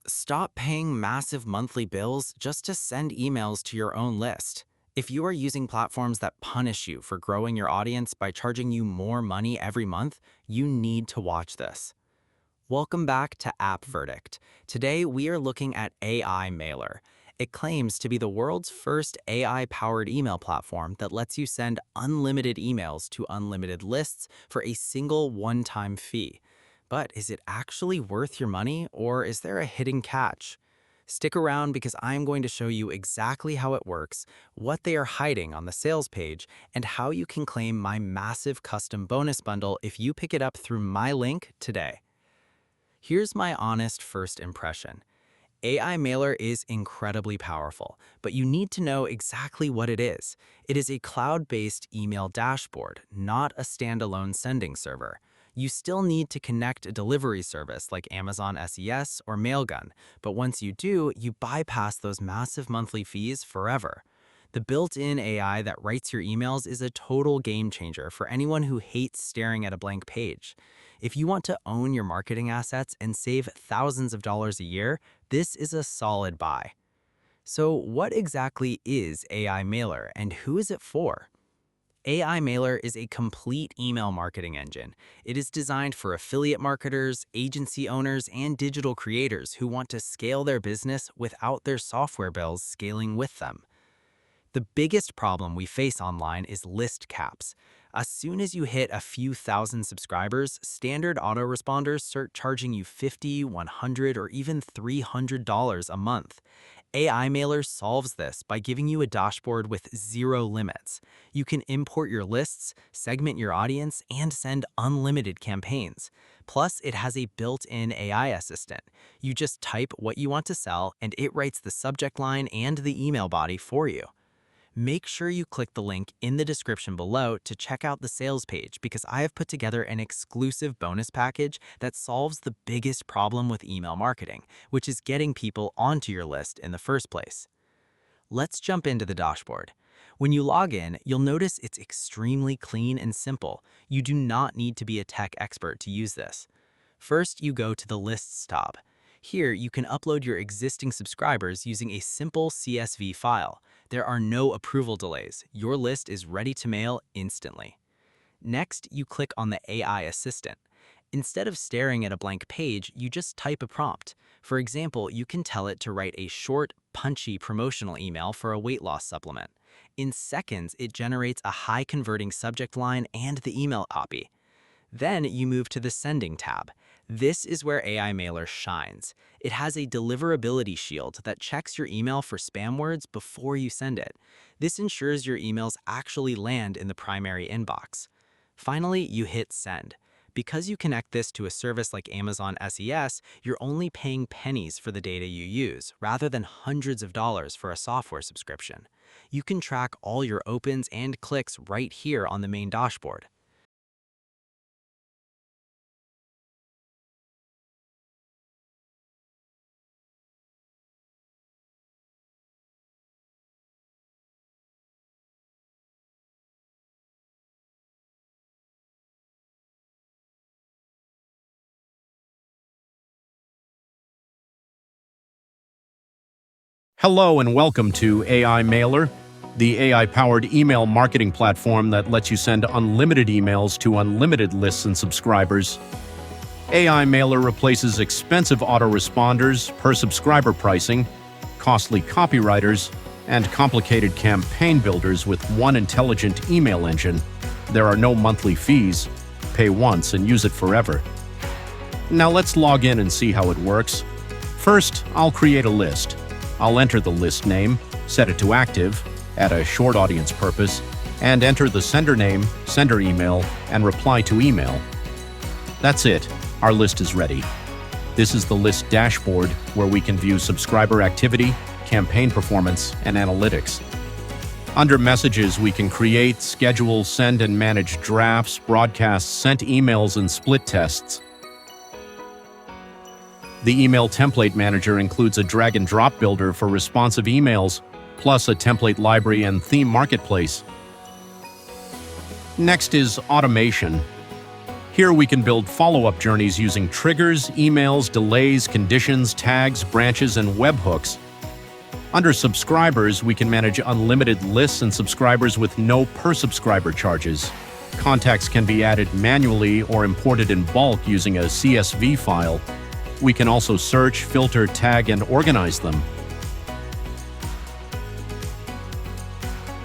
Stop paying massive monthly bills just to send emails to your own list. If you are using platforms that punish you for growing your audience by charging you more money every month, you need to watch this. Welcome back to App Verdict. Today, we are looking at AI Mailer. It claims to be the world's first AI-powered email platform that lets you send unlimited emails to unlimited lists for a single one-time fee. But is it actually worth your money, or is there a hidden catch? Stick around because I'm going to show you exactly how it works, what they are hiding on the sales page, and how you can claim my massive custom bonus bundle if you pick it up through my link today. Here's my honest first impression. AI Mailer is incredibly powerful, but you need to know exactly what it is. It is a cloud-based email dashboard, not a standalone sending server. You still need to connect a delivery service like Amazon SES or Mailgun, but once you do, you bypass those massive monthly fees forever. The built-in AI that writes your emails is a total game changer for anyone who hates staring at a blank page. If you want to own your marketing assets and save thousands of dollars a year, this is a solid buy. So what exactly is AI Mailer and who is it for? AI Mailer is a complete email marketing engine. It is designed for affiliate marketers, agency owners, and digital creators who want to scale their business without their software bills scaling with them. The biggest problem we face online is list caps. As soon as you hit a few thousand subscribers, standard autoresponders start charging you $50, $100, or even $300 a month. AI Mailer solves this by giving you a dashboard with zero limits. You can import your lists, segment your audience, and send unlimited campaigns. Plus, it has a built-in AI assistant. You just type what you want to sell, and it writes the subject line and the email body for you. Make sure you click the link in the description below to check out the sales page because I have put together an exclusive bonus package that solves the biggest problem with email marketing, which is getting people onto your list in the first place. Let's jump into the dashboard. When you log in, you'll notice it's extremely clean and simple. You do not need to be a tech expert to use this. First, you go to the Lists tab. Here, you can upload your existing subscribers using a simple CSV file. There are no approval delays. Your list is ready to mail instantly. Next, you click on the AI assistant. Instead of staring at a blank page, you just type a prompt. For example, you can tell it to write a short, punchy promotional email for a weight loss supplement. In seconds, it generates a high-converting subject line and the email copy. Then you move to the Sending tab. This is where AI Mailer shines. It has a deliverability shield that checks your email for spam words before you send it. This ensures your emails actually land in the primary inbox. Finally, you hit Send. Because you connect this to a service like Amazon SES, you're only paying pennies for the data you use, rather than hundreds of dollars for a software subscription. You can track all your opens and clicks right here on the main dashboard. Hello and welcome to AI Mailer, the AI-powered email marketing platform that lets you send unlimited emails to unlimited lists and subscribers. AI Mailer replaces expensive autoresponders, per-subscriber pricing, costly copywriters, and complicated campaign builders with one intelligent email engine. There are no monthly fees. Pay once and use it forever. Now let's log in and see how it works. First, I'll create a list. I'll enter the list name, set it to active, add a short audience purpose, and enter the sender name, sender email, and reply to email. That's it. Our list is ready. This is the list dashboard where we can view subscriber activity, campaign performance, and analytics. Under Messages, we can create, schedule, send, and manage drafts, broadcasts, sent emails, and split tests. The Email Template Manager includes a drag-and-drop builder for responsive emails, plus a template library and theme marketplace. Next is Automation. Here we can build follow-up journeys using triggers, emails, delays, conditions, tags, branches, and webhooks. Under subscribers, we can manage unlimited lists and subscribers with no per-subscriber charges. Contacts can be added manually or imported in bulk using a CSV file. We can also search, filter, tag, and organize them.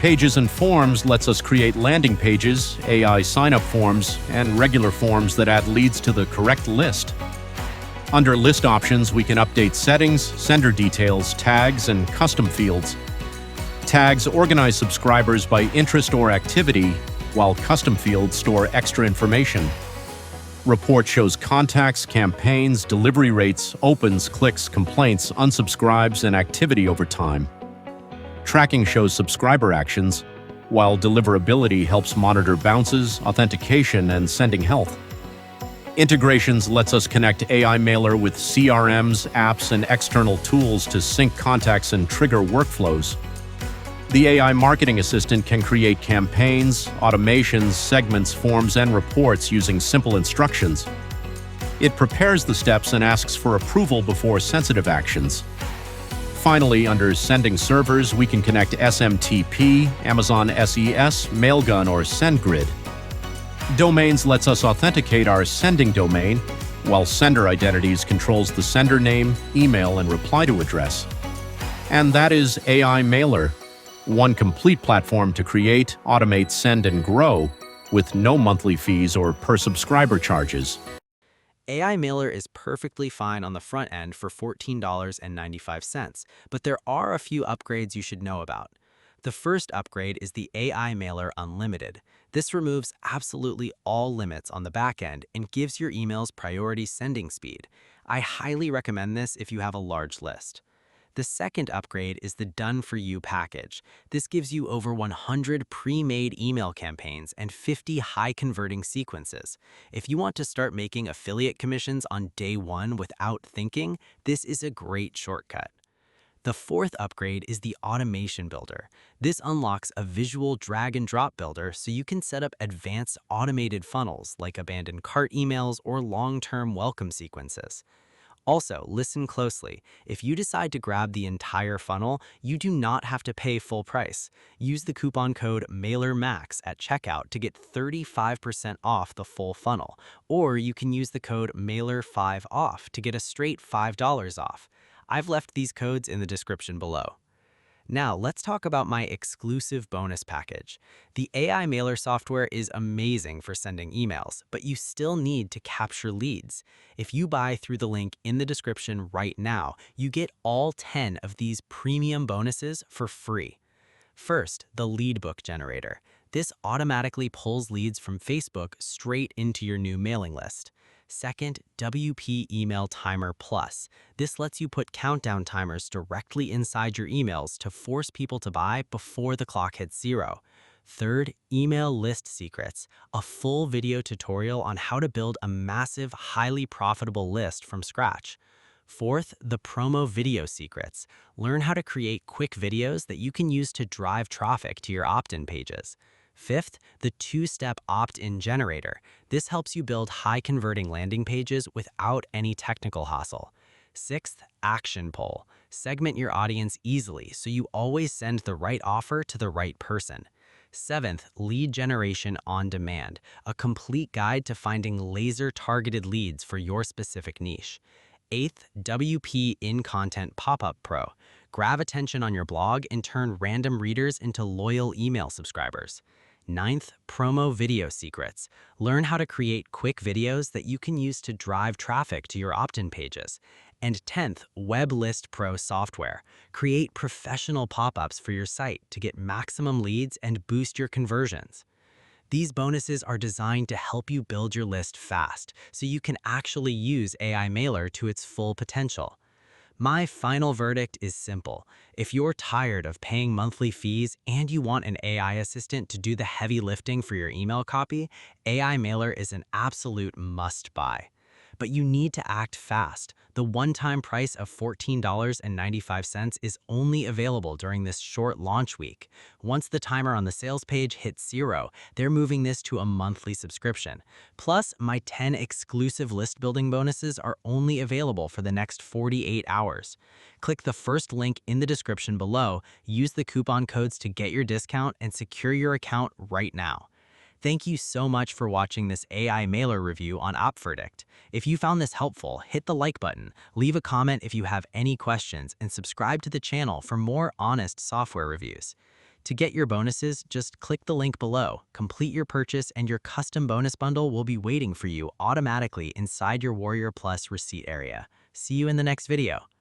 Pages and Forms lets us create landing pages, AI sign-up forms, and regular forms that add leads to the correct list. Under List Options, we can update settings, sender details, tags, and custom fields. Tags organize subscribers by interest or activity, while custom fields store extra information. Report shows contacts, campaigns, delivery rates, opens, clicks, complaints, unsubscribes, and activity over time. Tracking shows subscriber actions, while deliverability helps monitor bounces, authentication, and sending health. Integrations lets us connect AI Mailer with CRMs, apps, and external tools to sync contacts and trigger workflows. The AI Marketing Assistant can create campaigns, automations, segments, forms, and reports using simple instructions. It prepares the steps and asks for approval before sensitive actions. Finally, under Sending Servers, we can connect SMTP, Amazon SES, Mailgun, or SendGrid. Domains lets us authenticate our sending domain, while Sender Identities controls the sender name, email, and reply to address. And that is AI Mailer, one complete platform to create, automate, send, and grow with no monthly fees or per-subscriber charges. AI Mailer is perfectly fine on the front end for $14.95, but there are a few upgrades you should know about. The first upgrade is the AI Mailer Unlimited. This removes absolutely all limits on the back end and gives your emails priority sending speed. I highly recommend this if you have a large list. The second upgrade is the Done For You package. This gives you over 100 pre-made email campaigns and 50 high-converting sequences. If you want to start making affiliate commissions on day one without thinking, this is a great shortcut. The fourth upgrade is the Automation Builder. This unlocks a visual drag-and-drop builder so you can set up advanced automated funnels like abandoned cart emails or long-term welcome sequences. Also, listen closely. If you decide to grab the entire funnel, you do not have to pay full price. Use the coupon code MAILERMAX at checkout to get 35% off the full funnel, or you can use the code MAILER5OFF to get a straight $5 off. I've left these codes in the description below. Now, let's talk about my exclusive bonus package. The AI Mailer software is amazing for sending emails, but you still need to capture leads. If you buy through the link in the description right now, you get all 10 of these premium bonuses for free. First, the Lead Book Generator. This automatically pulls leads from Facebook straight into your new mailing list. Second, WP Email Timer Plus. This lets you put countdown timers directly inside your emails to force people to buy before the clock hits 0. Third, Email List Secrets, a full video tutorial on how to build a massive, highly profitable list from scratch. Fourth, the Promo Video Secrets. Learn how to create quick videos that you can use to drive traffic to your opt-in pages. Fifth, the two-step opt-in generator. This helps you build high-converting landing pages without any technical hassle. Sixth, Action Poll. Segment your audience easily so you always send the right offer to the right person. Seventh, Lead Generation on Demand, a complete guide to finding laser-targeted leads for your specific niche. Eighth, WP In-Content Pop-Up Pro. Grab attention on your blog and turn random readers into loyal email subscribers. Ninth, Promo Video Secrets. Learn how to create quick videos that you can use to drive traffic to your opt-in pages. And 10th, Web List Pro software. Create professional pop-ups for your site to get maximum leads and boost your conversions. These bonuses are designed to help you build your list fast, so you can actually use AI Mailer to its full potential. My final verdict is simple. If you're tired of paying monthly fees and you want an AI assistant to do the heavy lifting for your email copy, AI Mailer is an absolute must-buy. but you need to act fast. The one-time price of $14.95 is only available during this short launch week. Once the timer on the sales page hits 0, they're moving this to a monthly subscription. Plus, my 10 exclusive list building bonuses are only available for the next 48 hours. Click the first link in the description below, use the coupon codes to get your discount, and secure your account right now. Thank you so much for watching this AI mailer review on OpVerdict. If you found this helpful, hit the like button, leave a comment if you have any questions, and subscribe to the channel for more honest software reviews. To get your bonuses, just click the link below, complete your purchase, and your custom bonus bundle will be waiting for you automatically inside your Warrior Plus receipt area. See you in the next video.